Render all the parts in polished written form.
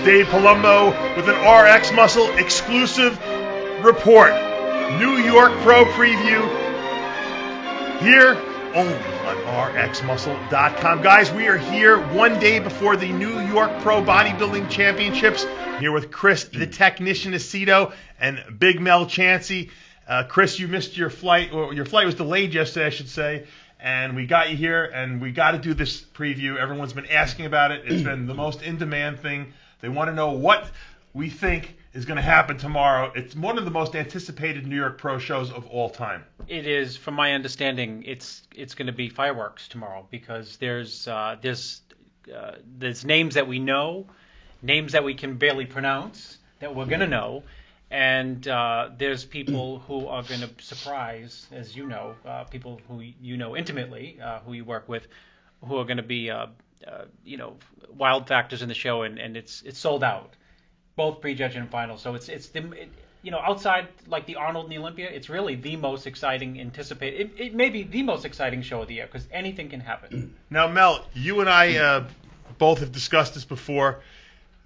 Dave Palumbo with an RX Muscle exclusive report. New York Pro preview here only on RxMuscle.com. Guys, we are here one day before the New York Pro Bodybuilding Championships. Here with Chris, the technician, Aceto, and Big Mel Chancey. Chris, you missed your flight, or your flight was delayed yesterday, I should say, and we got you here, and we got to do this preview. Everyone's been asking about it. It's been the most in-demand thing. They want to know what we think is going to happen tomorrow. It's one of the most anticipated New York Pro shows of all time. It is, from my understanding, it's going to be fireworks tomorrow because there's names that we know, names that we can barely pronounce that we're going to know, and there's people who are going to surprise, as you know, people who you know intimately, who you work with, who are going to be wild factors in the show, and it's sold out, both prejudge and final. So it's outside like the Arnold and the Olympia, it's really the most exciting, anticipated. It may be the most exciting show of the year because anything can happen. Now, Mel, you and I both have discussed this before.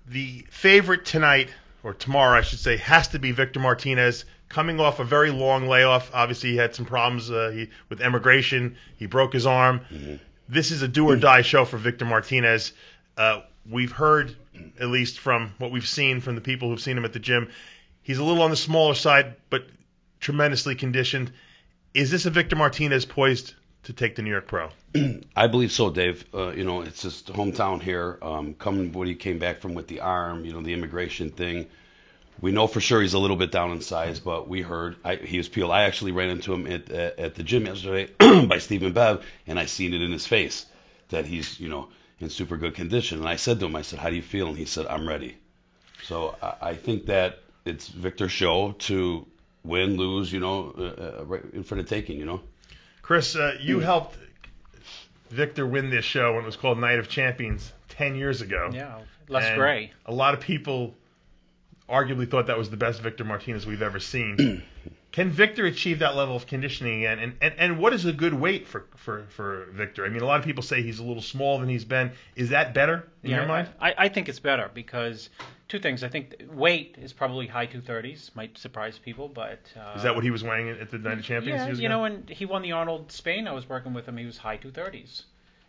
The favorite tonight, or tomorrow I should say, has to be Victor Martinez, coming off a very long layoff. Obviously, he had some problems with immigration. He broke his arm. Mm-hmm. This is a do-or-die show for Victor Martinez. We've heard, at least from what we've seen from the people who've seen him at the gym, he's a little on the smaller side, but tremendously conditioned. Is this a Victor Martinez poised to take the New York Pro? I believe so, Dave. It's his hometown here. Coming what he came back from with the arm, the immigration thing. We know for sure he's a little bit down in size, but we heard he was peeled. I actually ran into him at the gym yesterday by Stephen Bev, and I seen it in his face that he's in super good condition. And I said to him, how do you feel? And he said, I'm ready. So I think that it's Victor's show to win, lose, right in front of taking, Chris, you helped Victor win this show when it was called Night of Champions 10 years ago. Yeah, Les Gray. A lot of people arguably thought that was the best Victor Martinez we've ever seen. Can Victor achieve that level of conditioning again? And what is a good weight for Victor? I mean, a lot of people say he's a little smaller than he's been. Is that better in your mind? I think it's better because two things. I think weight is probably high 230s. Might surprise people, but... is that what he was weighing at the Night of Champions? Yeah, when he won the Arnold Spain, I was working with him. He was high 230s.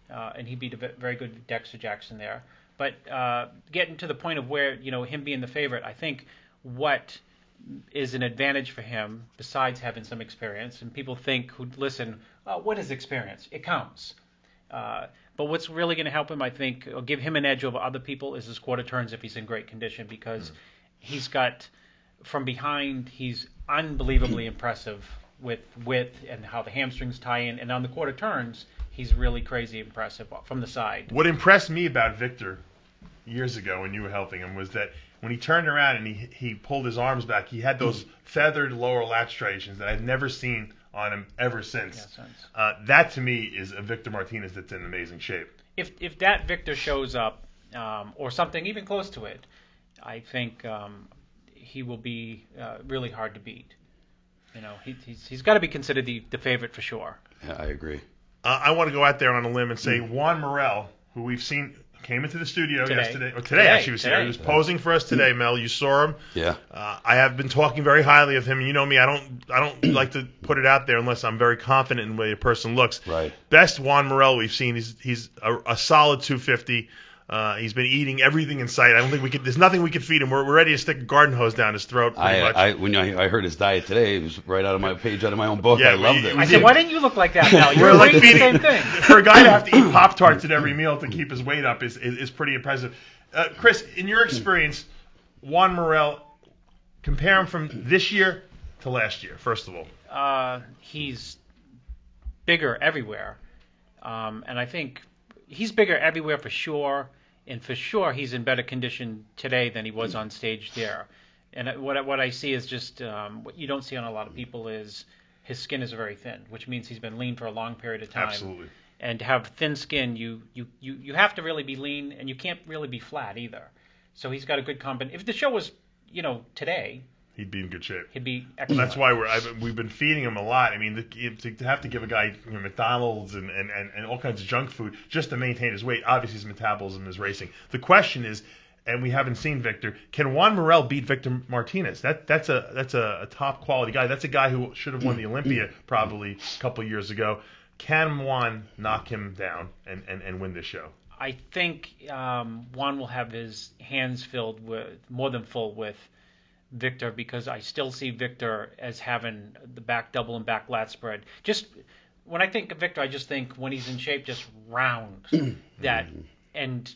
And he beat a very good Dexter Jackson there. But getting to the point of where, him being the favorite, I think what is an advantage for him, besides having some experience, and people think who listen, what is experience? It counts. But what's really going to help him, I think, or give him an edge over other people is his quarter turns if he's in great condition, because he's got, from behind, he's unbelievably impressive with width and how the hamstrings tie in, and on the quarter turns, he's really crazy impressive from the side. What impressed me about Victor years ago when you were helping him was that when he turned around and he pulled his arms back, he had those feathered lower lat striations that I've never seen on him ever since. That to me is a Victor Martinez that's in amazing shape. If that Victor shows up, or something even close to it, I think he will be really hard to beat. He's got to be considered the favorite for sure. Yeah, I agree. I want to go out there on a limb and say Juan Morel, who we've seen came into the studio yesterday. Or today actually was here. He was posing for us today, Mel. You saw him. Yeah. I have been talking very highly of him. You know me. I don't like to put it out there unless I'm very confident in the way a person looks. Right. Best Juan Morel we've seen. He's a solid 250. He's been eating everything in sight. I don't think there's nothing we can feed him. We're ready to stick a garden hose down his throat. Pretty much. When I heard his diet today, it was right out of my page, out of my own book. Yeah, I loved it. I said, why didn't you look like that, Mel? You're like feeding the same thing. For a guy to have to eat Pop-Tarts at every meal to keep his weight up is pretty impressive. Chris, in your experience, Juan Morel, compare him from this year to last year, first of all. He's bigger everywhere. And I think he's bigger everywhere for sure. And for sure, he's in better condition today than he was on stage there. And what I see is just what you don't see on a lot of people is his skin is very thin, which means he's been lean for a long period of time. Absolutely. And to have thin skin, you have to really be lean, and you can't really be flat either. So he's got a good combination. If the show was, today, he'd be in good shape. He'd be excellent. That's why we've been feeding him a lot. I mean, to have to give a guy McDonald's and all kinds of junk food just to maintain his weight, obviously his metabolism is racing. The question is, and we haven't seen Victor. Can Juan Morel beat Victor Martinez? That's a top quality guy. That's a guy who should have won the Olympia probably a couple years ago. Can Juan knock him down and win this show? I think Juan will have his hands filled with more than full with Victor, because I still see Victor as having the back double and back lat spread. Just when I think of Victor, I just think when he's in shape, just round that and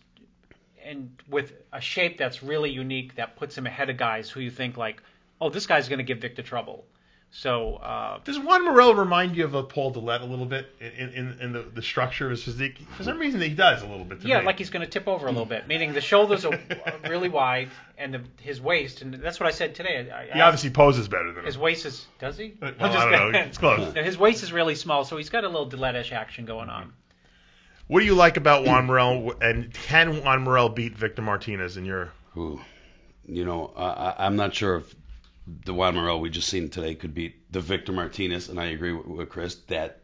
with a shape that's really unique that puts him ahead of guys who you think like, oh, this guy's going to give Victor trouble. So does Juan Morel remind you of a Paul Dillette a little bit in the structure of his physique? For some reason, he does a little bit. Yeah, like he's going to tip over a little bit, meaning the shoulders are really wide and his waist, and that's what I said today. He obviously poses better than him. His waist is, does he? Well, I don't know. It's close. His waist is really small, so he's got a little Dillette-ish action going on. What do you like about Juan Morel, and can Juan Morel beat Victor Martinez in your? Ooh, I'm not sure if the Juan Morel we just seen today could beat the Victor Martinez, and I agree with Chris that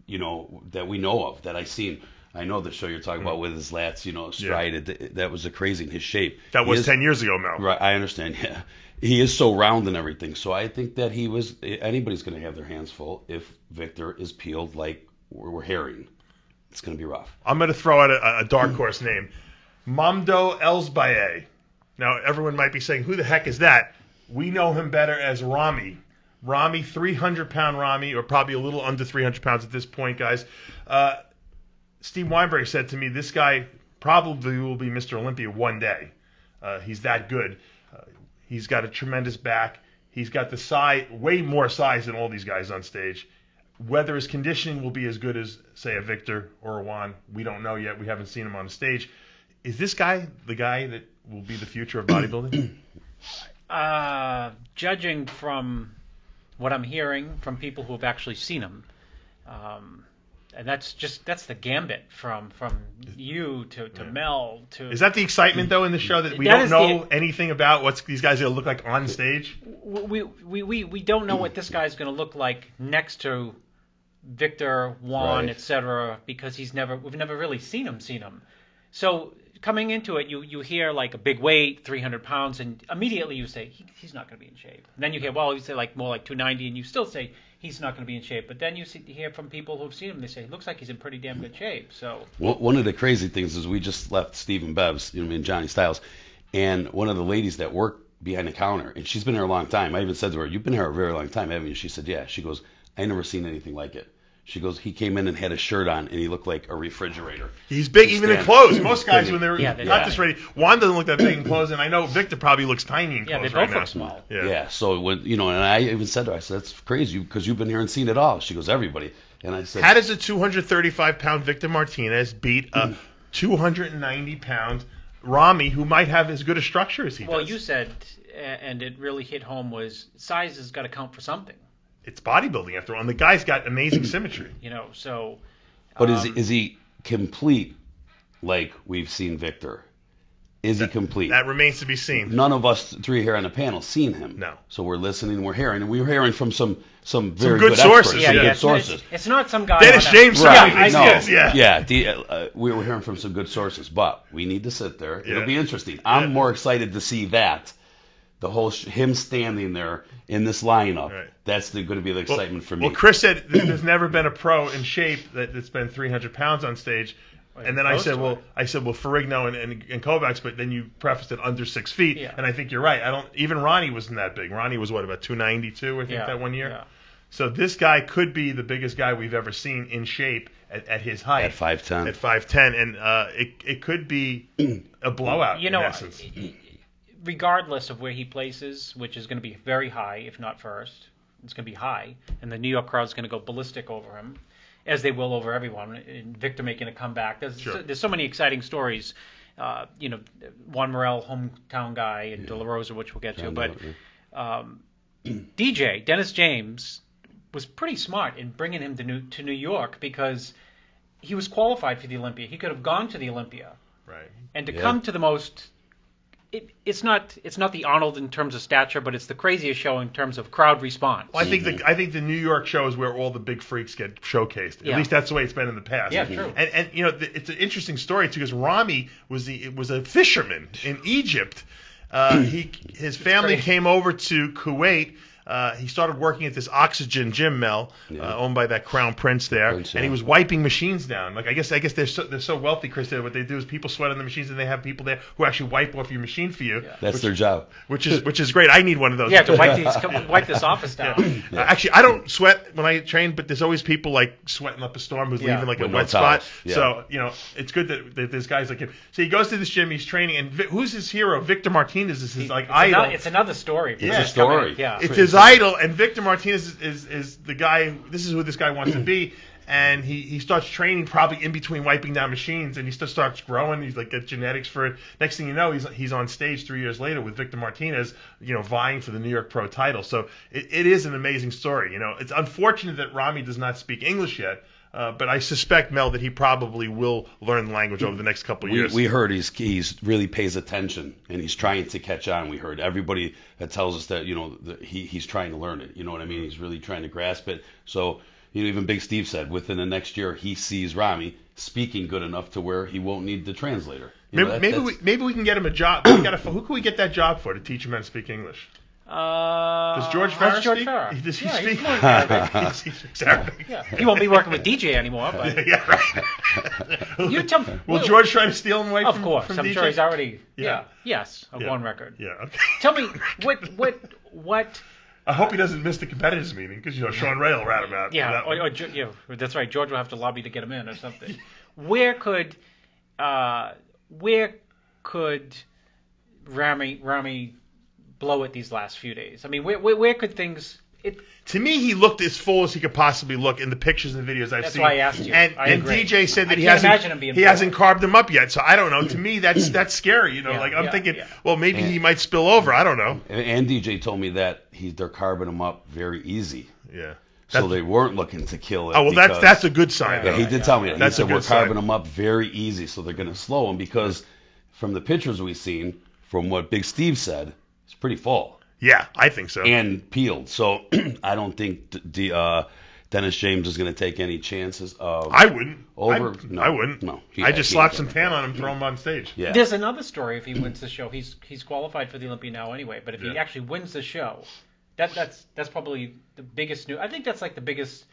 that we know of, that I seen. I know the show you're talking about with his lats, stride. Yeah. That was a crazy in his shape. That was 10 years ago, Mel. Right, I understand. Yeah, he is so round and everything. So I think that anybody's going to have their hands full if Victor is peeled like we're herring. It's going to be rough. I'm going to throw out a dark horse name, Mamdo Elsbaye. Now everyone might be saying, who the heck is that? We know him better as Rami. 300-pound Rami, or probably a little under 300 pounds at this point, guys. Steve Weinberg said to me, this guy probably will be Mr. Olympia one day. He's that good. He's got a tremendous back. He's got the size, way more size than all these guys on stage. Whether his conditioning will be as good as, say, a Victor or a Juan, we don't know yet. We haven't seen him on stage. Is this guy the guy that will be the future of bodybuilding? Judging from what I'm hearing from people who have actually seen him, and that's the gambit from you to Mel to. Is that the excitement though in the show that we don't know anything about what these guys are going to look like on stage? We don't know what this guy's going to look like next to Victor, Juan, right, etc. Because we've never really seen him. So coming into it, you hear like a big weight, 300 pounds, and immediately you say he's not going to be in shape. And then you hear, well, you say like more like 290, and you still say he's not going to be in shape. But then you hear from people who've seen him, they say it looks like he's in pretty damn good shape. So one of the crazy things is we just left Steve and Bev's, and Johnny Styles, and one of the ladies that worked behind the counter, and she's been here a long time. I even said to her, "You've been here a very long time, haven't you?" She said, "Yeah." She goes, "I never seen anything like it." She goes, he came in and had a shirt on, and he looked like a refrigerator. He's big even in clothes. Most guys, when they're not this ready, Juan doesn't look that big in clothes, and I know Victor probably looks tiny in clothes they both right now. look small. Yeah. So when and I even said to her, I said, "That's crazy because you've been here and seen it all." She goes, "Everybody." And I said, how does a 235-pound Victor Martinez beat a 290-pound Rami who might have as good a structure as he does? Well, you said, and it really hit home, was size has got to count for something. It's bodybuilding after all, and the guy's got amazing symmetry. So. But is he complete like we've seen Victor? Is he complete? That remains to be seen. None of us three here on the panel seen him. No. So we're listening, we're hearing, and we're hearing from some very good sources. Experts, good sources. It's not some guy. Dennis James. Right. We were hearing from some good sources, but we need to sit there. It'll be interesting. I'm more excited to see that. The whole him standing there in this lineup, that's going to be the excitement for me. Well, Chris said there's never been a pro in shape that's been 300 pounds on stage. And then I said, well, Ferrigno and Kovacs, but then you prefaced it under 6 feet, and I think you're right. Even Ronnie wasn't that big. Ronnie was about 292, I think, that one year. Yeah. So this guy could be the biggest guy we've ever seen in shape at his height. At 5'10". At 5'10", and it could be a blowout in essence. Regardless of where he places, which is going to be very high, if not first, it's going to be high, and the New York crowd's going to go ballistic over him, as they will over everyone. And Victor making a comeback. There's so many exciting stories. Juan Morel, hometown guy, and De La Rosa, which we'll get to. But DJ Dennis James was pretty smart in bringing him to New York because he was qualified for the Olympia. He could have gone to the Olympia, right? And to come to the most it's not the Arnold in terms of stature, but it's the craziest show in terms of crowd response. Well, I think the New York show is where all the big freaks get showcased. At least that's the way it's been in the past. Yeah, true. And it's an interesting story too, because Rami was a fisherman in Egypt. His family came over to Kuwait. He started working at this oxygen gym mill owned by that crown prince there, and he was wiping machines down. Like I guess they're so wealthy, Chris. That what they do is people sweat on the machines, and they have people there who actually wipe off your machine for you. Yeah. That's their job. Which is great. I need one of those. Yeah, to wipe this office down. Yeah. Actually, I don't sweat when I train, but there's always people like sweating up a storm who's leaving like a wet spot. Yeah. So it's good that there's guys like him. So he goes to this gym, he's training, and who's his hero? Victor Martinez is his idol. It's another story. It's a story. Yeah. It's his idol, and Victor Martinez is the guy. This is who this guy wants to be, and he starts training probably in between wiping down machines, and he starts growing. He's like got genetics for it. Next thing you know, he's on stage 3 years later with Victor Martinez, vying for the New York Pro title. So it is an amazing story. It's unfortunate that Rami does not speak English yet. But I suspect, Mel, that he probably will learn the language over the next couple of years. We heard he's really pays attention, and he's trying to catch on. We heard everybody that tells us that he's trying to learn it. You know what I mean? He's really trying to grasp it. So even Big Steve said within the next year he sees Rami speaking good enough to where he won't need the translator. Maybe we can get him a job. Who can we get that job for to teach him how to speak English? Does George Farrar speak? Does he speak? Exactly. Yeah. He won't be working with DJ anymore. But yeah, right. You tell me. Will George try to steal him away from? Of course, from I'm DJ? sure he's already. Yes, I'll go on record. Yeah. Okay. Tell me what. I hope he doesn't miss the competitors meeting because Sean Ray will rat him out. Yeah. That's right. George will have to lobby to get him in or something. Where could Rami blow it these last few days? I mean, where could things? To me, he looked as full as he could possibly look in the pictures and videos I've That's seen. why I asked you. And DJ said that he hasn't hasn't carved him up yet. So I don't know. To me, that's scary. I'm thinking, well, maybe he might spill over. I don't know. And DJ told me that they're carving him up very easy. Yeah. So they weren't looking to kill it. Oh, well, that's a good sign. Yeah, he did tell me that. That's he said we're carving him up very easy, so they're going to slow him because from the pictures we've seen, from what Big Steve said, it's pretty full. Yeah, I think so. And peeled. So I don't think Dennis James is going to take any chances of. I wouldn't. No, I wouldn't. No. I just slap some tan on him, throw him on stage. Yeah. There's another story. If he wins the show, he's qualified for the Olympia now anyway. But if he actually wins the show, that's probably the biggest news. I think that's like the biggest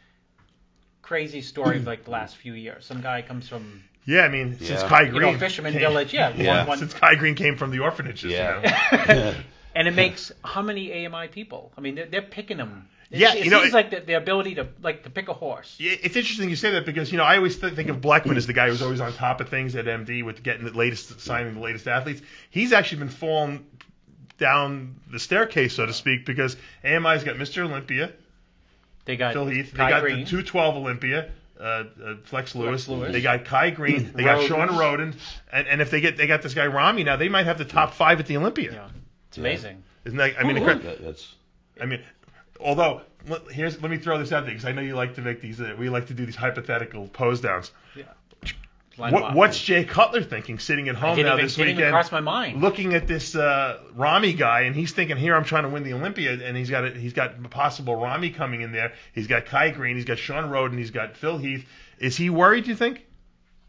crazy story of like the last few years. Some guy comes from. Yeah, I mean, since Kai Green. Fisherman Village, Since Kai Green came from the orphanages. Yeah. And it makes how many AMI people? I mean, they're picking them. It seems like the ability to pick a horse. It's interesting you say that because I always think of Blackman as the guy who's always on top of things at MD with getting signing the latest athletes. He's actually been falling down the staircase, so to speak, because AMI's got Mr. Olympia. They got Phil Heath. Kai they got Green. the 212 Olympia. Flex Lewis. They got Kai Green. They got Sean Roden. And if they got this guy Rami now, they might have the top 5 at the Olympia. Yeah. It's amazing. Isn't that? I mean, although let me throw this out there because I know you like to make these. We like to do these hypothetical pose downs. Yeah. What's Jay Cutler thinking, sitting at home now this weekend, didn't even cross my mind. looking at this Rami guy, and he's thinking, here I'm trying to win the Olympia, and he's got possible Rami coming in there. He's got Kai Green, he's got Sean Roden, he's got Phil Heath. Is he worried? Do you think?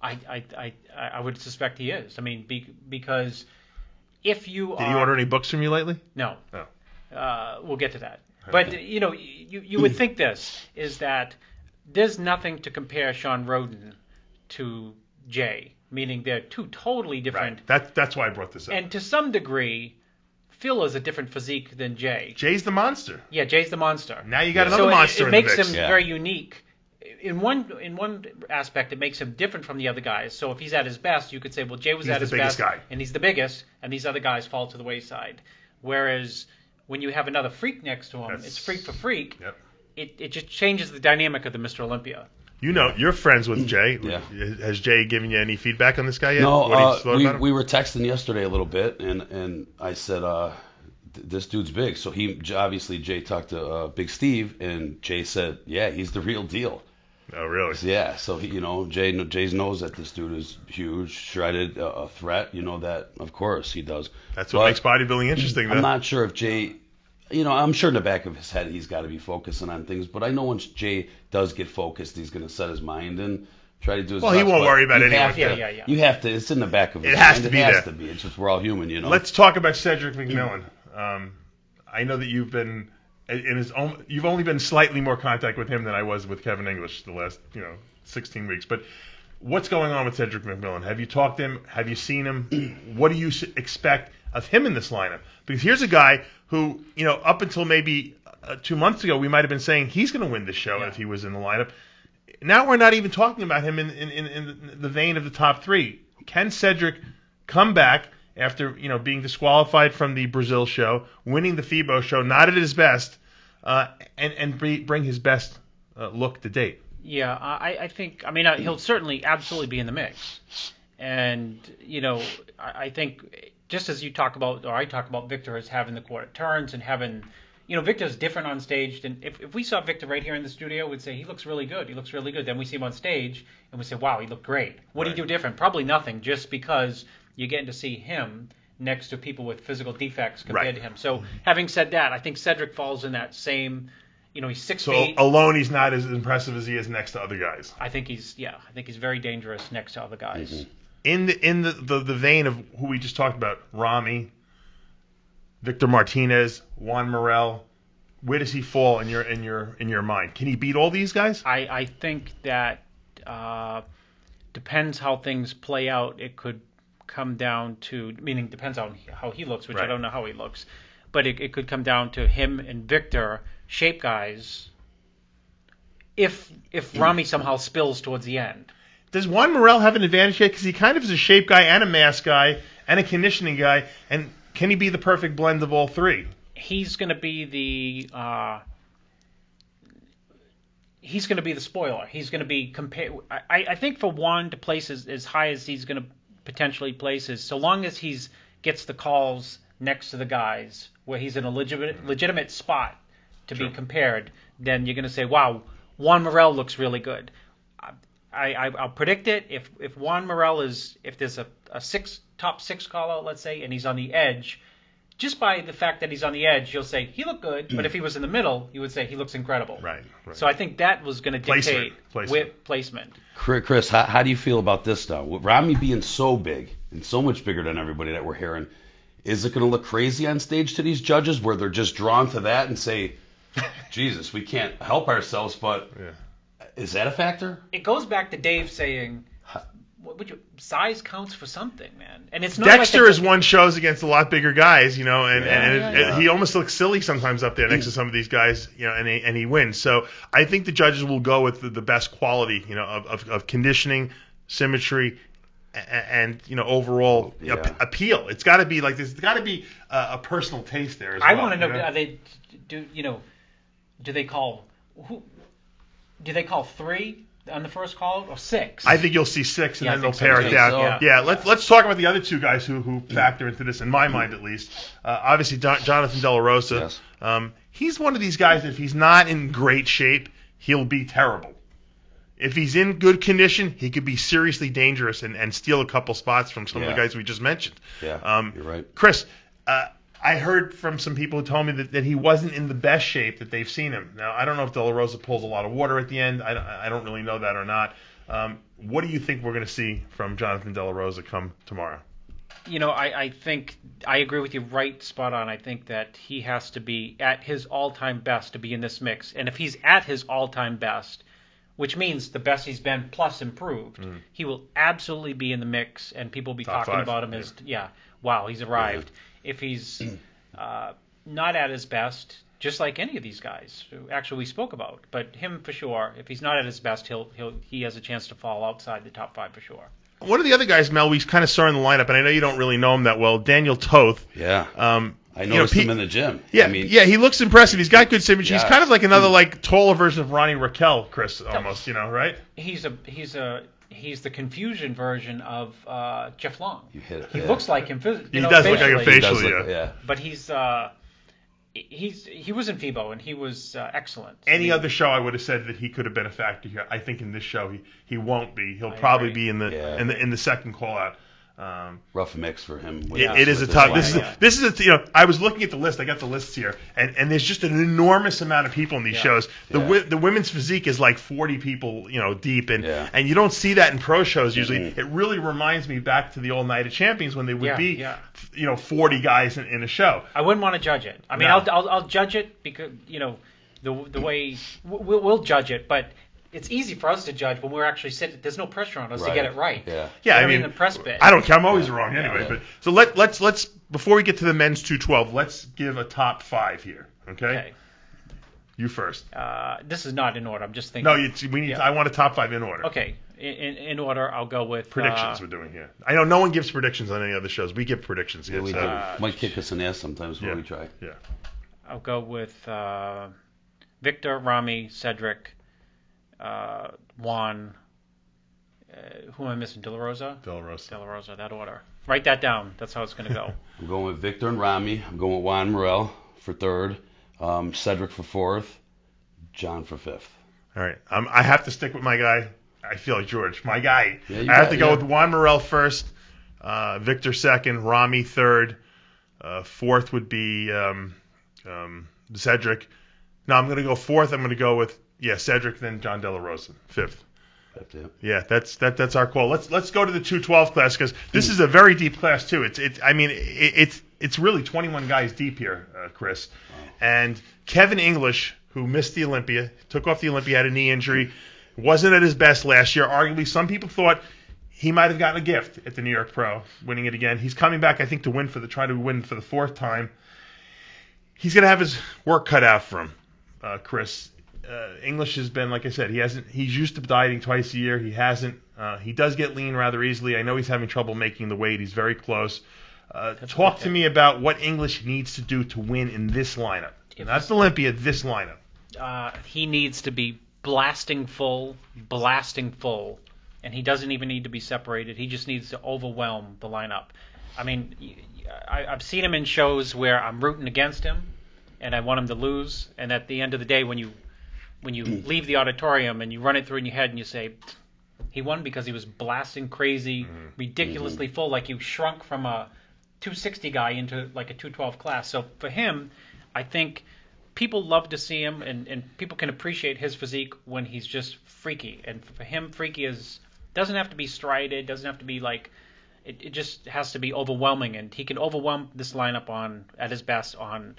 I would suspect he is. I mean, because. If you Did he order any books from you lately? No. Oh. We'll get to that. But, you would think this, is that there's nothing to compare Sean Roden to Jay, meaning they're two totally different. Right. That's why I brought this up. And to some degree, Phil is a different physique than Jay. Jay's the monster. Yeah, Jay's the monster. Now you got another monster it in the mix. mix. It makes him very unique. In one aspect, it makes him different from the other guys. So if he's at his best, you could say, well, Jay was at his best, and he's the biggest, and these other guys fall to the wayside. Whereas when you have another freak next to him, it's freak for freak. Yep. It just changes the dynamic of the Mr. Olympia. You're friends with Jay. Yeah. Has Jay given you any feedback on this guy yet? No, we were texting yesterday a little bit, and I said, this dude's big. So obviously Jay talked to Big Steve, and Jay said, yeah, he's the real deal. Oh, really? Yeah, so Jay knows that this dude is huge, shredded, a threat. That, of course, he does. That's what makes bodybuilding interesting, though. I'm not sure if Jay, I'm sure in the back of his head he's got to be focusing on things, but I know once Jay does get focused, he's going to set his mind and try to do his best. Well, he won't worry about anyone. Yeah. You have to. It's in the back of his It mind. has to be there. It has to be. It's just we're all human, Let's talk about Cedric McMillan. I know that you've only been slightly more contact with him than I was with Kevin English the last 16 weeks. But what's going on with Cedric McMillan? Have you talked to him? Have you seen him? What do you expect of him in this lineup? Because here's a guy who, up until maybe 2 months ago, we might have been saying he's going to win this show if he was in the lineup. Now we're not even talking about him in the vein of the top three. Can Cedric come back after being disqualified from the Brazil show, winning the FIBO show, not at his best, and bring his best look to date? Yeah, I think. He'll certainly absolutely be in the mix, and I think just as you talk about, or I talk about Victor as having the quarter turns and having. Victor's different on stage than if we saw Victor right here in the studio, we'd say he looks really good. He looks really good. Then we see him on stage and we say, wow, he looked great. What do you do different? Probably nothing, just because you're getting to see him next to people with physical defects compared to him. So having said that, I think Cedric falls in that same. He's 6 feet. So alone, he's not as impressive as he is next to other guys. I think he's very dangerous next to other guys. Mm-hmm. In the vein of who we just talked about, Ramy, Victor Martinez, Juan Morel, where does he fall in your mind? Can he beat all these guys? I think that depends how things play out. It could come down to, meaning depends on how he looks, which I don't know how he looks, but it could come down to him and Victor, shape guys, if Ramy somehow spills towards the end. Does Juan Morel have an advantage here? Because he kind of is a shape guy and a mass guy and a conditioning guy, and can he be the perfect blend of all three? He's going to be the spoiler. He's going to be I think for Juan to place as high as he's going to potentially place is, so long as he gets the calls next to the guys where he's in a legitimate spot to be compared, then you're going to say, wow, Juan Morel looks really good. I'll predict it. If Juan Morel if there's a top six call out, let's say, and he's on the edge, just by the fact that he's on the edge, you'll say he looked good. But if he was in the middle, you would say he looks incredible. Right. So I think that was going to dictate placement. Chris, how do you feel about this now? With Ramy being so big and so much bigger than everybody that we're hearing, is it going to look crazy on stage to these judges where they're just drawn to that and say, Jesus, we can't help ourselves, but is that a factor? It goes back to Dave saying, size counts for something, man. And it's not Dexter has won shows against a lot bigger guys, and he almost looks silly sometimes up there next to some of these guys, and he wins. So I think the judges will go with the best quality, of conditioning, symmetry, and overall appeal. It's got to be like this. It's got to be a personal taste there as well. I want to know, do they call 3 on the first call or 6? I think you'll see 6 and then they'll pare it down. Let's talk about the other two guys who factor into this, in my mind at least. Obviously, Jonathan De La Rosa. Yes. He's one of these guys that if he's not in great shape, he'll be terrible. If he's in good condition, he could be seriously dangerous and steal a couple spots from some of the guys we just mentioned. Yeah, you're right. Chris, I heard from some people who told me that he wasn't in the best shape that they've seen him. Now, I don't know if De La Rosa pulls a lot of water at the end. I don't really know that or not. What do you think we're going to see from Jonathan De La Rosa come tomorrow? I think I agree with you right spot on. I think that he has to be at his all-time best to be in this mix. And if he's at his all-time best, which means the best he's been plus improved, he will absolutely be in the mix, and people will be talking about him as, wow, he's arrived. If he's not at his best, just like any of these guys who actually we spoke about, but him for sure, if he's not at his best, he has a chance to fall outside the top 5 for sure. One of the other guys, Mel, we kind of saw in the lineup, and I know you don't really know him that well, Daniel Toth. Yeah. I noticed him in the gym. Yeah, he looks impressive. He's got good symmetry. He's kind of like another taller version of Ronnie Raquel, Chris, almost, right? He's the confusion version of Jeff Long. You hit it. He looks like him. He does look like him facially, yeah. But he's he was in FIBO and he was excellent. Any other show, I would have said that he could have been a factor here. I think in this show, he won't be. He'll probably be in the second call out. Rough mix for him. It is a tough. This is I was looking at the list. I got the lists here, and there's just an enormous amount of people in these shows. The women's physique is like 40 people, deep, and you don't see that in pro shows usually. Mm-hmm. It really reminds me back to the old Night of Champions when they would be 40 guys in a show. I wouldn't want to judge it. I mean, I'll judge it because the way we'll judge it, but it's easy for us to judge when we're actually sitting. There's no pressure on us to get it right. Yeah. I mean, the press bit. I don't care. I'm always wrong anyway. But so let's before we get to the men's 212, let's give a top 5 here. Okay. You first. This is not in order. I'm just thinking. No, we need. I want a top 5 in order. Okay. In order, I'll go with predictions. We're doing here. I know no one gives predictions on any other shows. We give predictions here. We do. Might kick us in the ass sometimes when we try. Yeah. I'll go with Victor, Rami, Cedric. Juan, who am I missing? De La Rosa, that order. Write that down. That's how it's going to go. I'm going with Victor and Rami. I'm going with Juan Morel for 3rd. Cedric for 4th. John for 5th. All right. I have to stick with my guy. I feel like George. My guy. Yeah, I have to go with Juan Morel 1st. Victor 2nd. Rami 3rd. 4th would be Cedric. No, I'm going to go 4th. I'm going to go with Cedric, then John De La Rosa, 5th. Yeah, that's our call. Let's go to the 212 class because this is a very deep class too. It's really 21 guys deep here, Chris. Wow. And Kevin English, who missed the Olympia, took off the Olympia, had a knee injury, wasn't at his best last year. Arguably, some people thought he might have gotten a gift at the New York Pro, winning it again. He's coming back, I think, to try to win for the 4th time. He's going to have his work cut out for him, Chris. English has been, like I said, he's used to dieting twice a year. He hasn't. He does get lean rather easily. I know he's having trouble making the weight. He's very close. Talk to me about what English needs to do to win in this lineup. Not Olympia, this lineup. He needs to be blasting full, and he doesn't even need to be separated. He just needs to overwhelm the lineup. I mean, I've seen him in shows where I'm rooting against him, and I want him to lose, and at the end of the day, when you leave the auditorium and you run it through in your head and you say, he won because he was blasting crazy, ridiculously full, like you shrunk from a 260 guy into like a 212 class. So for him, I think people love to see him and people can appreciate his physique when he's just freaky. And for him, freaky doesn't have to be strided, doesn't have to be like, it just has to be overwhelming. And he can overwhelm this lineup at his best on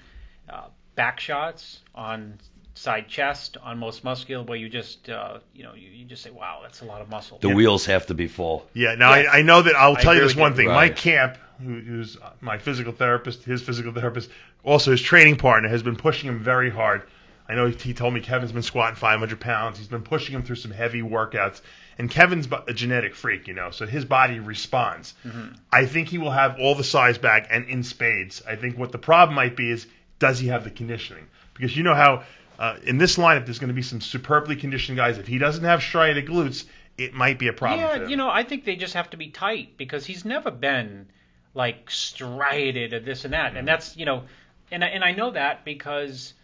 back shots, on side chest, on most muscular, where you just you just say, wow, that's a lot of muscle. The wheels have to be full. Yeah. Now I know that I'll tell you this one thing. Right. Mike Camp, who's my physical therapist, his physical therapist, also his training partner, has been pushing him very hard. I know he told me Kevin's been squatting 500 pounds. He's been pushing him through some heavy workouts. And Kevin's a genetic freak, so his body responds. Mm-hmm. I think he will have all the size back and in spades. I think what the problem might be is, does he have the conditioning? Because you know how in this lineup there's going to be some superbly conditioned guys. If he doesn't have striated glutes, it might be a problem for him. Yeah, I think they just have to be tight because he's never been like striated or this and that. Mm-hmm. And that's, and I know that because,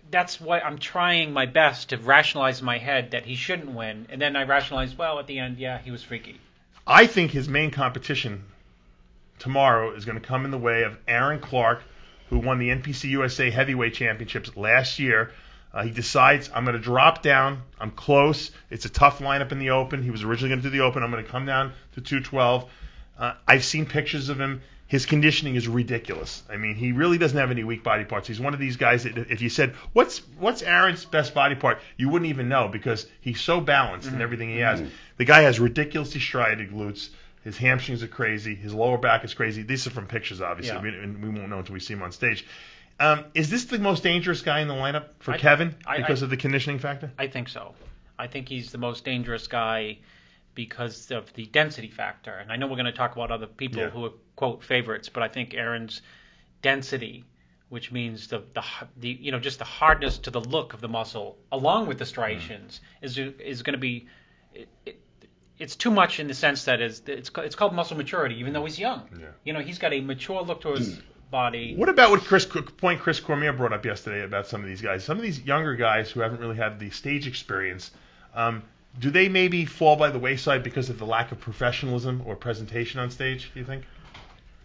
that's why I'm trying my best to rationalize in my head that he shouldn't win. And then I rationalize, well, at the end, he was freaky. I think his main competition tomorrow is going to come in the way of Aaron Clark, who won the NPC USA Heavyweight Championships last year. He decides, I'm going to drop down. I'm close. It's a tough lineup in the Open. He was originally going to do the Open. I'm going to come down to 212. I've seen pictures of him. His conditioning is ridiculous. I mean, he really doesn't have any weak body parts. He's one of these guys that if you said, what's Aaron's best body part, you wouldn't even know because he's so balanced in everything he has. The guy has ridiculously striated glutes. His hamstrings are crazy. His lower back is crazy. These are from pictures, obviously. Yeah. We won't know until we see him on stage. Is this the most dangerous guy in the lineup for Kevin because of the conditioning factor? I think so. I think he's the most dangerous guy because of the density factor. And I know we're going to talk about other people who are, quote, favorites, but I think Aaron's density, which means the just the hardness to the look of the muscle, along with the striations, is going to be... It's too much in the sense that it's called muscle maturity, even though he's young. Yeah. He's got a mature look to his body. What about what Chris Cormier brought up yesterday about some of these guys? Some of these younger guys who haven't really had the stage experience, do they maybe fall by the wayside because of the lack of professionalism or presentation on stage, do you think?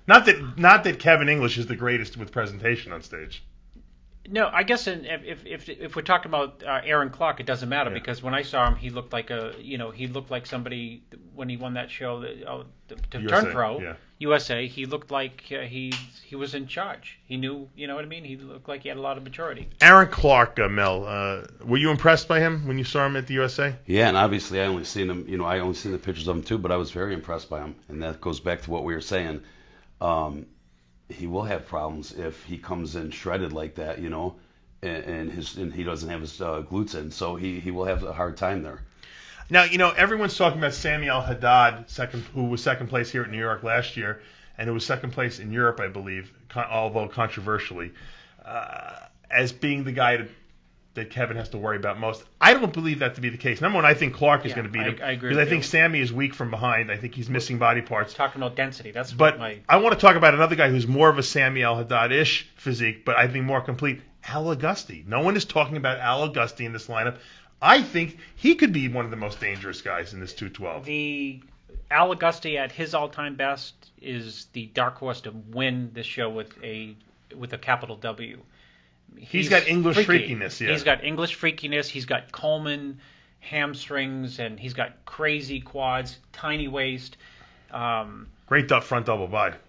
Not that Kevin English is the greatest with presentation on stage. No, I guess if we're talking about Aaron Clark, it doesn't matter because when I saw him, he looked like somebody when he won that show to USA, turn pro. yeah. USA, he looked like he was in charge. He knew, you know what I mean? He looked like he had a lot of maturity. Aaron Clark, Mel, were you impressed by him when you saw him at the USA? Yeah, and obviously I only seen the pictures of him too, but I was very impressed by him, and that goes back to what we were saying. He will have problems if he comes in shredded like that, and he doesn't have his glutes in, so he will have a hard time there. Now, everyone's talking about Samuel Haddad, who was second place here at New York last year, and who was second place in Europe, I believe, although controversially, as being the guy that Kevin has to worry about most. I don't believe that to be the case. Number one, I think Clark is going to beat him. I agree. Because I think Sammy is weak from behind. I think he's missing body parts. Talking about density, But I want to talk about another guy who's more of a Samuel Haddad-ish physique, but I think more complete. Al Augusti. No one is talking about Al Augusti in this lineup. I think he could be one of the most dangerous guys in this 212. The Al Augusti at his all-time best is the dark horse to win this show with a capital W. He's got English freaky. freakiness, yeah. He's got English freakiness. He's got Coleman hamstrings, and he's got crazy quads, tiny waist. Great front double bicep.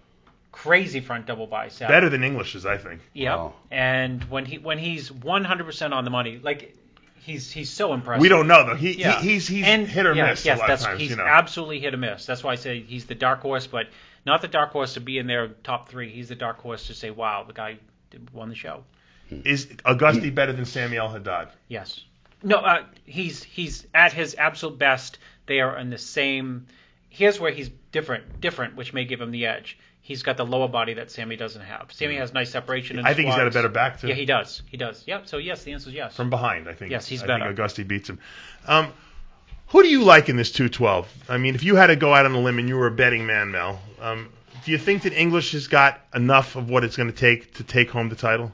Crazy front double bicep. Better than English's, I think. Yep. Wow. And when he's 100% on the money, like he's so impressive. We don't know though. He's hit or miss a lot of times. He's absolutely hit or miss. That's why I say he's the dark horse, but not the dark horse to be in their top three. He's the dark horse to say, wow, the guy won the show. Is Augusti better than Samuel Haddad? Yes. No, he's at his absolute best. They are in the same. Here's where he's different, which may give him the edge. He's got the lower body that Sammy doesn't have. Sammy has nice separation. I think he's got a better back too. Yeah, he does. Yep. So yes, the answer is yes. From behind, I think. Yes, he's better. better. I think Augusti beats him. Who do you like in this 212? I mean, if you had to go out on a limb and you were a betting man, Mel, do you think that English has got enough of what it's going to take home the title?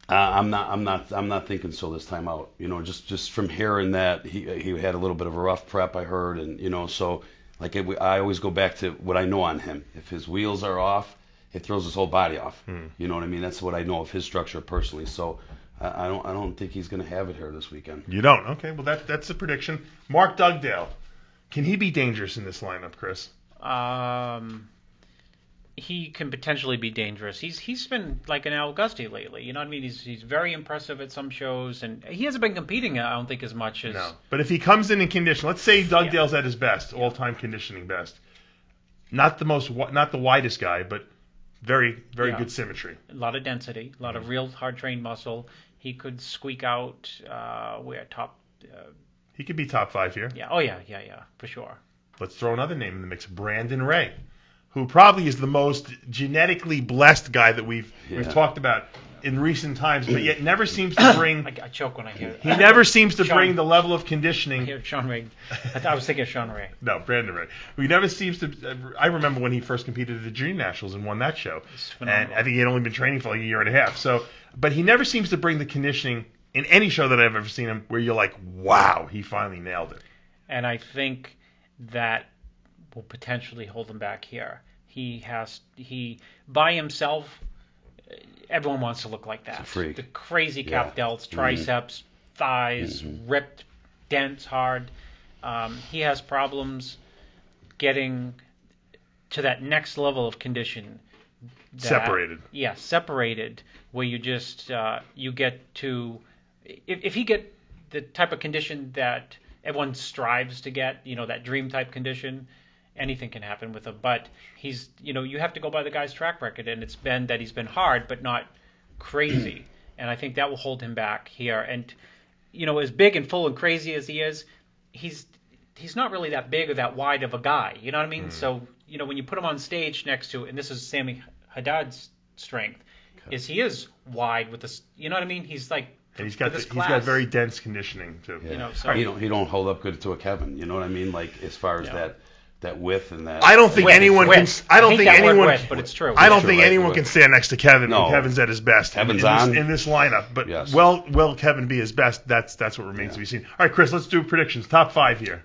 I'm not thinking so this time out. Just from hearing that he had a little bit of a rough prep, I heard, and so I always go back to what I know on him. If his wheels are off, it throws his whole body off. You know what I mean? That's what I know of his structure personally. So I don't think he's going to have it here this weekend. You don't? Okay. Well, that's a prediction. Mark Dugdale, can he be dangerous in this lineup, Chris? He can potentially be dangerous. He's been like an Al Augusti lately. You know what I mean? He's very impressive at some shows, and he hasn't been competing, I don't think, as much as. No. But if he comes in condition, let's say Dugdale's at his best, all-time conditioning best. Not the widest guy, but very good symmetry. A lot of density, a lot of real hard-trained muscle. He could squeak out top. He could be top 5 here. Yeah. Oh yeah, for sure. Let's throw another name in the mix, Brandon Ray, who probably is the most genetically blessed guy that we've talked about in recent times, but yet never seems to bring. I choke when I hear it. He never seems to bring the level of conditioning. I hear Sean Ray. I was thinking of Sean Ray. No, Brandon Ray. He never seems to. I remember when he first competed at the Junior Nationals and won that show, and I think he had only been training for like a year and a half. So, but he never seems to bring the conditioning in any show that I've ever seen him where you're like, wow, he finally nailed it. And I think that will potentially hold him back here. He by himself, everyone wants to look like that. It's a freak. The crazy calf delts, triceps, thighs, ripped, dense, hard. He has problems getting to that next level of condition. Separated. Yeah, separated, where you just, you get to, if he get the type of condition that everyone strives to get, that dream type condition, anything can happen with him. But he's, you have to go by the guy's track record, and it's been that he's been hard, but not crazy. And I think that will hold him back here. And, as big and full and crazy as he is, he's not really that big or that wide of a guy. You know what I mean? So, when you put him on stage next to, and this is Sammy Haddad's strength, is he is wide with this, you know what I mean? He's like, and he's got very dense conditioning too. Yeah. So he don't hold up good to a Kevin. You know what I mean? Like as far as that that width and that. I don't think anyone can. I don't think anyone. But it's true. I don't think anyone can stand next to Kevin when No. Kevin's at his best. Kevin's in this lineup. But Yes. will Kevin be his best? That's what remains to be seen. All right, Chris, let's do predictions. Top 5 here.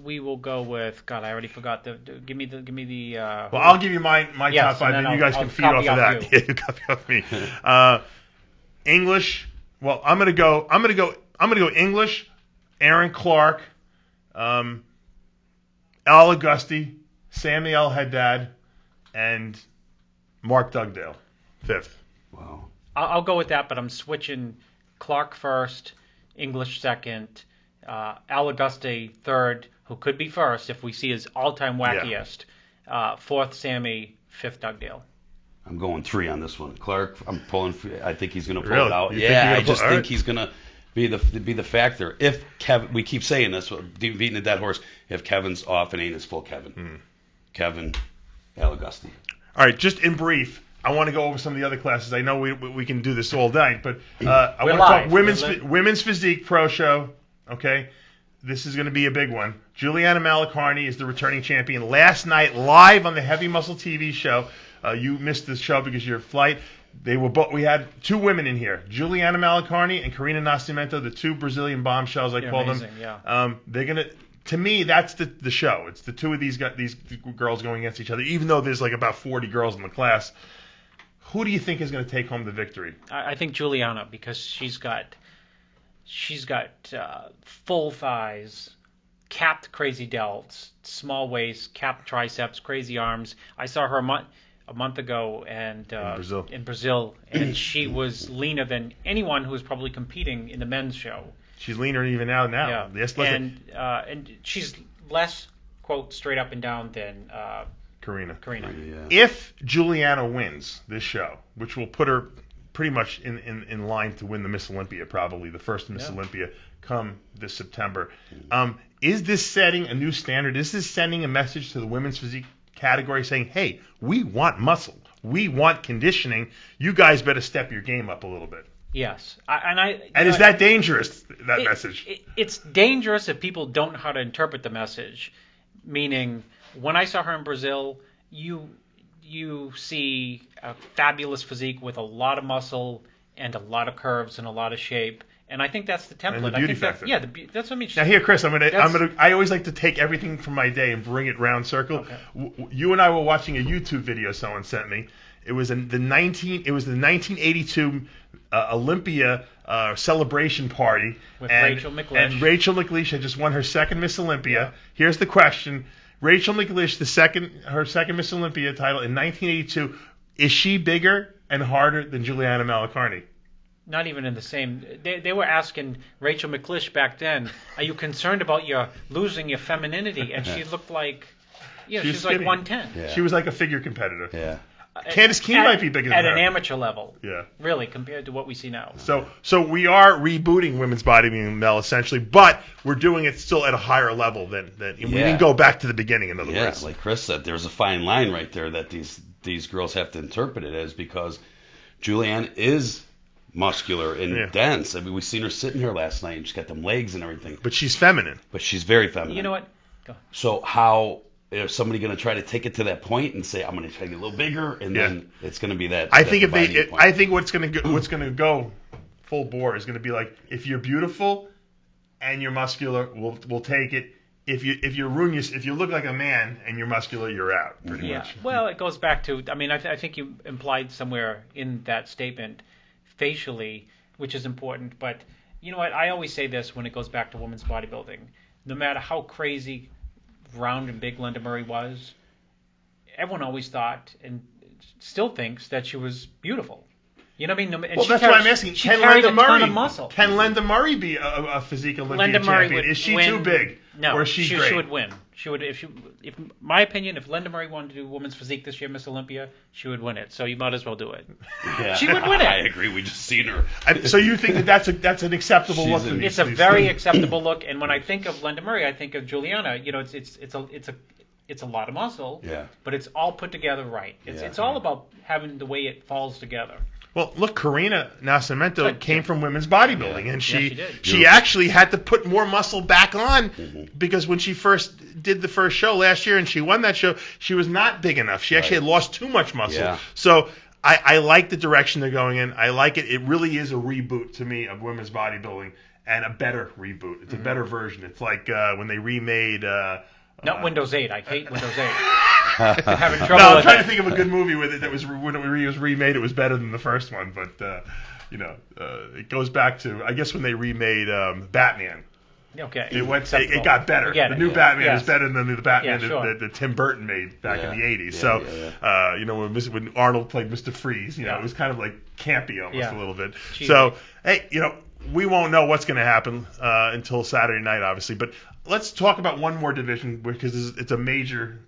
We will go with. God, I already forgot. Give me the. Well, I'll give you my top 5, and you guys can feed off of that. Yeah, you copy off me. English. Well, I'm gonna go English. Aaron Clark. Al Augusti, Samuel Haddad, and Mark Dugdale, 5th. Wow. I'll go with that, but I'm switching Clark first, English second, Al Augusti third, who could be first if we see his all-time wackiest, fourth Sammy, fifth Dugdale. I'm going 3 on this one. Clark, I'm pulling. I think he's going to pull Really? it out. You Yeah, I think just think he's going to be the factor. If Kevin, we keep saying this, beating a dead horse. If Kevin's off, it ain't his full Kevin. Kevin, Al Augusti. All right, just in brief, I want to go over some of the other classes. I know we can do this all night, but I want to talk women's physique pro show. Okay, this is going to be a big one. Juliana Malacarni is the returning champion. Last night, live on the Heavy Muscle TV show. You missed the show because of your flight. We had 2 women in here, Juliana Malacarni and Karina Nascimento, the 2 Brazilian bombshells I call them. Yeah. They're gonna. To me, that's the show. It's the 2 of these girls going against each other. Even though there's like about 40 girls in the class, who do you think is going to take home the victory? I think Juliana, because she's got full thighs, capped crazy delts, small waist, capped triceps, crazy arms. I saw her a month ago and in Brazil, and she was leaner than anyone who was probably competing in the men's show. She's leaner even now. Yeah. Yes, and she's less, quote, straight up and down than Karina. Yeah. If Juliana wins this show, which will put her pretty much in line to win the Miss Olympia, probably the first Miss Olympia come this September, is this setting a new standard? Is this sending a message to the women's physique category saying, hey, we want muscle, we want conditioning, you guys better step your game up a little bit? Yes. And is that dangerous, that message? It's dangerous if people don't know how to interpret the message. Meaning, when I saw her in Brazil, you see a fabulous physique with a lot of muscle and a lot of curves and a lot of shape. And I think that's the template. And the beauty factor. That's what I mean. Now here, Chris, I always like to take everything from my day and bring it round circle. Okay. You and I were watching a YouTube video someone sent me. It was the 1982 Olympia celebration party with Rachel McLish. And Rachel McLish had just won her second Miss Olympia. Yeah. Here's the question: Rachel McLish, her second Miss Olympia title in 1982, is she bigger and harder than Juliana Malacarni? Not even in the same. They were asking Rachel McLish back then, "Are you concerned about losing your femininity?" And she looked like, she's like 110. Yeah. She was like a figure competitor. Yeah. Candice Keene might be bigger than her. At an amateur level. Yeah. Really, compared to what we see now. So we are rebooting women's bodybuilding, Mel, essentially, but we're doing it still at a higher level than we didn't go back to the beginning, in other words. Yeah, like Chris said, there's a fine line right there that these girls have to interpret it as, because Julianne is muscular and dense. I mean, we seen her sitting here last night, and she's got them legs and everything. But she's feminine. But she's very feminine. You know what? Go. So how is somebody going to try to take it to that point and say, I'm going to try to get a little bigger, and then it's going to be that. I think what's going to go full bore is going to be like, if you're beautiful and you're muscular, we'll take it. If you look like a man and you're muscular, you're out. Pretty much. Well, it goes back to. I mean, I think you implied somewhere in that statement facially, which is important. But you know what? I always say this when it goes back to women's bodybuilding. No matter how crazy, round and big Linda Murray was, everyone always thought and still thinks that she was beautiful. You know what I mean? And that's why I'm asking. Can Linda Murray be a physique Olympian champion? Is she too big? No, or is she great? She would win. She would, if my opinion, if Linda Murray wanted to do women's physique this year, Miss Olympia, she would win it. So you might as well do it. Yeah. She would win it. I agree. We just seen her. So you think that's an acceptable look? It's a very acceptable look. And when I think of Linda Murray, I think of Juliana. You know, it's a lot of muscle. Yeah. But it's all put together right. It's all about having the way it falls together. Well, look, Karina Nascimento came from women's bodybuilding, and she did. she actually had to put more muscle back on because when she first did the first show last year and she won that show, she was not big enough. She actually had lost too much muscle. Yeah. So I like the direction they're going in. I like it. It really is a reboot to me of women's bodybuilding, and a better reboot. It's a better version. It's like when they remade... Not Windows 8. I hate Windows 8. I'm having trouble I'm with trying it. to think of a good movie with it that was when it was remade. It was better than the first one, but it goes back to, I guess, when they remade Batman. Okay. It got better. The new Batman is better than the Batman that Tim Burton made back in the 80s. When Arnold played Mr. Freeze, it was kind of like campy almost a little bit. Cheesy. So, hey, we won't know what's going to happen until Saturday night, obviously. But let's talk about one more division because it's a major,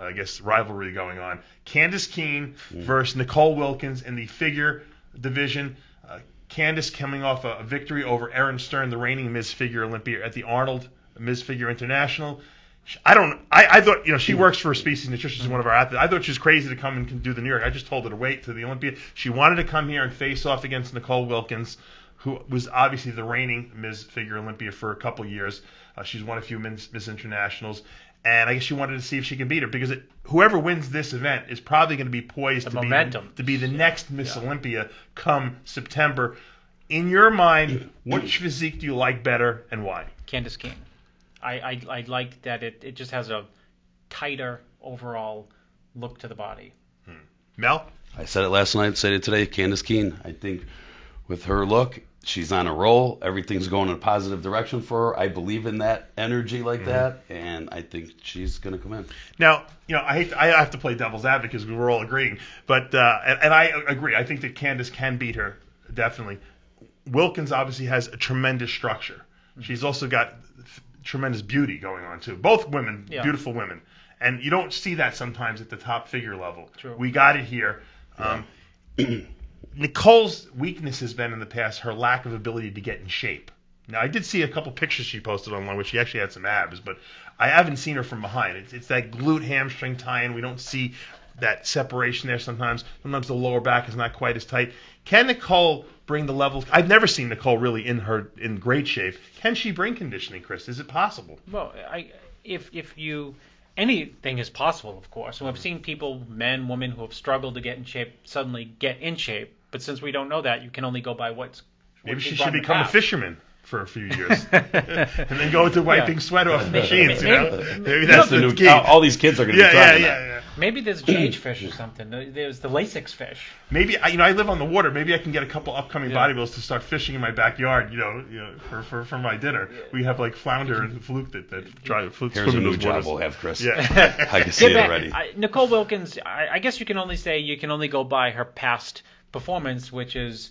I guess, rivalry going on. Candace Keene versus Nicole Wilkins in the figure division. Candace coming off a victory over Erin Stern, the reigning Ms. Figure Olympia at the Arnold Ms. Figure International. I thought, she works for Species Nutrition. She's one of our athletes. I thought she was crazy to come and do the New York. I just told her to wait to the Olympia. She wanted to come here and face off against Nicole Wilkins, who was obviously the reigning Ms. Figure Olympia for a couple years. She's won a few Miss Internationals. And I guess she wanted to see if she could beat her because whoever wins this event is probably going to be poised to be the next Miss Olympia come September. In your mind, which physique do you like better and why? Candace Keene. I like that it just has a tighter overall look to the body. Mel? I said it last night, said it today, Candace Keene. I think with her look, she's on a roll. Everything's going in a positive direction for her. I believe in that energy like that, and I think she's going to come in. Now, I have to play devil's advocate because we're all agreeing, but and I agree. I think that Candace can beat her, definitely. Wilkins obviously has a tremendous structure. She's also got tremendous beauty going on, too. Both women, beautiful women. And you don't see that sometimes at the top figure level. True. We got it here. Nicole's weakness has been in the past her lack of ability to get in shape. Now, I did see a couple pictures she posted online where she actually had some abs, but I haven't seen her from behind. It's that glute hamstring tie-in. We don't see that separation there sometimes. Sometimes the lower back is not quite as tight. Can Nicole bring the levels? I've never seen Nicole really in great shape. Can she bring conditioning, Chris? Is it possible? Well, anything is possible, of course. And I've seen people, men, women, who have struggled to get in shape suddenly get in shape. But since we don't know that, you can only go by what's. Maybe she should become a fisherman for a few years, and then go into wiping sweat off machines. Maybe that's the new key. All these kids are going to be trying that. Maybe there's GH fish or something. There's the Lasix fish. Maybe I live on the water. Maybe I can get a couple upcoming bodybuilders to start fishing in my backyard. For my dinner, we have like flounder and fluke that try fluke. Here's a new job we'll have, Chris. Yeah, I can see it already. Nicole Wilkins. I guess you can only go by her past performance, which is,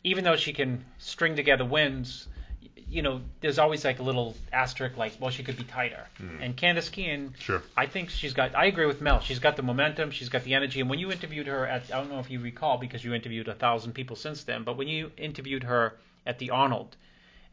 even though she can string together wins, there's always like a little asterisk, like, well, she could be tighter. And Candace Keene, I think I agree with Mel. She's got the momentum, she's got the energy. And when you interviewed her I don't know if you recall because you interviewed 1,000 people since then, but when you interviewed her at the Arnold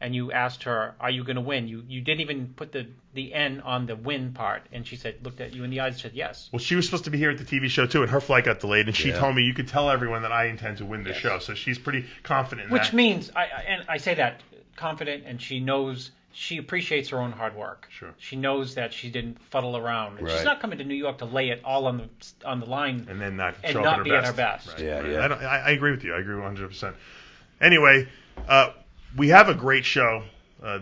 and you asked her, are you going to win? You didn't even put the N on the win part. And she looked at you in the eyes and said, yes. Well, she was supposed to be here at the TV show, too, and her flight got delayed. And she told me, you could tell everyone that I intend to win this show. So she's pretty confident in that. Which means, I say that, confident, and she appreciates her own hard work. Sure. She knows that she didn't fuddle around. And she's not coming to New York to lay it all on the line and then not be at her best. Right. I agree with you. I agree 100%. Anyway, we have a great show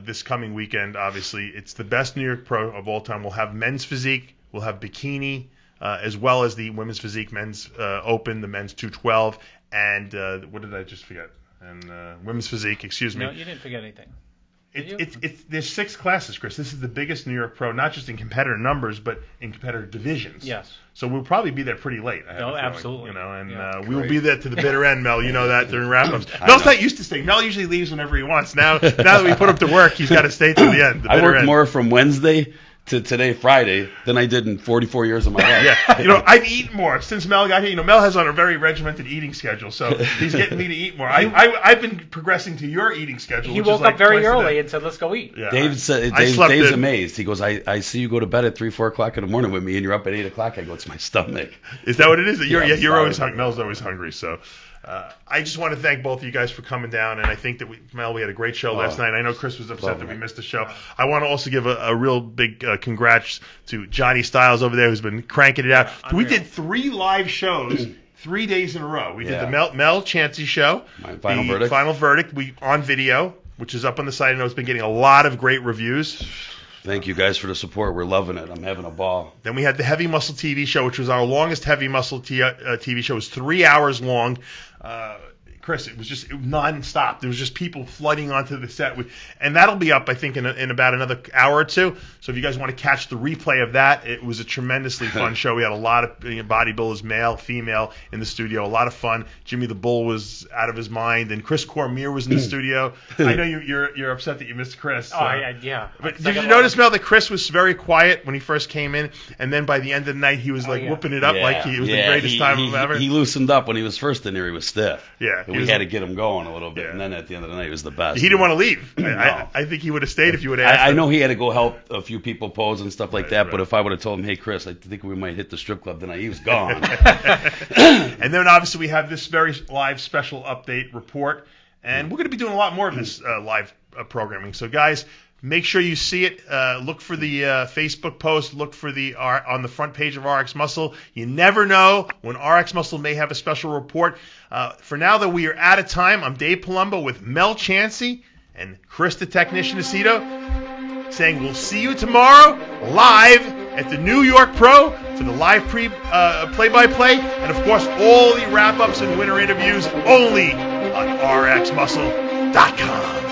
this coming weekend, obviously. It's the best New York Pro of all time. We'll have men's physique. We'll have bikini, as well as the women's physique, men's open, the men's 212, and what did I just forget? And women's physique, excuse me. No, you didn't forget anything. There's 6 classes, Chris. This is the biggest New York Pro, not just in competitor numbers, but in competitor divisions. Yes. So we'll probably be there pretty late. Absolutely. We will be there to the bitter end, Mel. You know that during wrap-ups. Mel's not used to staying. Mel usually leaves whenever he wants. Now that we put him to work, he's got to stay to the end. I worked more from Wednesday to today, Friday, than I did in 44 years of my life. Yeah, I've eaten more since Mel got here. Mel has on a very regimented eating schedule, so he's getting me to eat more. I've been progressing to your eating schedule. He woke up very early and said, "Let's go eat." Yeah, Dave's amazed. He goes, "I see you go to bed at 3-4 o'clock in the morning with me, and you're up at 8 o'clock." I go, "It's my stomach." Is that what it is? You're always hungry. Mel's always hungry, so. I just want to thank both of you guys for coming down, and I think that we had a great show last night. I know Chris was upset that we missed the show. I want to also give a real big congrats to Johnny Stiles over there, who's been cranking it out. We did 3 live shows 3 days in a row. We did the Mel Chancey show, Final Verdict, on video, which is up on the site. I know it's been getting a lot of great reviews. Thank you guys for the support. We're loving it. I'm having a ball. Then we had the Heavy Muscle TV show, which was our longest Heavy Muscle TV show. It was 3 hours long. Chris, it was just nonstop. There was just people flooding onto the set, and that'll be up, I think, in about another hour or two. So if you guys want to catch the replay of that, it was a tremendously fun show. We had a lot of bodybuilders, male, female, in the studio. A lot of fun. Jimmy the Bull was out of his mind, and Chris Cormier was in the studio. I know you're upset that you missed Chris. Oh yeah. But did you notice, Mel, that Chris was very quiet when he first came in, and then by the end of the night he was whooping it up like he was the greatest time of ever. He loosened up when he was first in there. He was stiff. Yeah. We had to get him going a little bit, and then at the end of the night, it was the best. He didn't want to leave. No. I think he would have stayed if you would have asked him. I know he had to go help a few people pose and stuff like that, but if I would have told him, hey, Chris, I think we might hit the strip club tonight, he was gone. And then, obviously, we have this very live special update report, and we're going to be doing a lot more of this live programming. So, guys, make sure you see it. Look for the Facebook post. Look for on the front page of RX Muscle. You never know when RX Muscle may have a special report. For now, though, we are out of time. I'm Dave Palumbo with Mel Chancey and Chris the Technician Aceto, saying we'll see you tomorrow live at the New York Pro for the live play-by-play, and of course all the wrap-ups and winner interviews only on RxMuscle.com.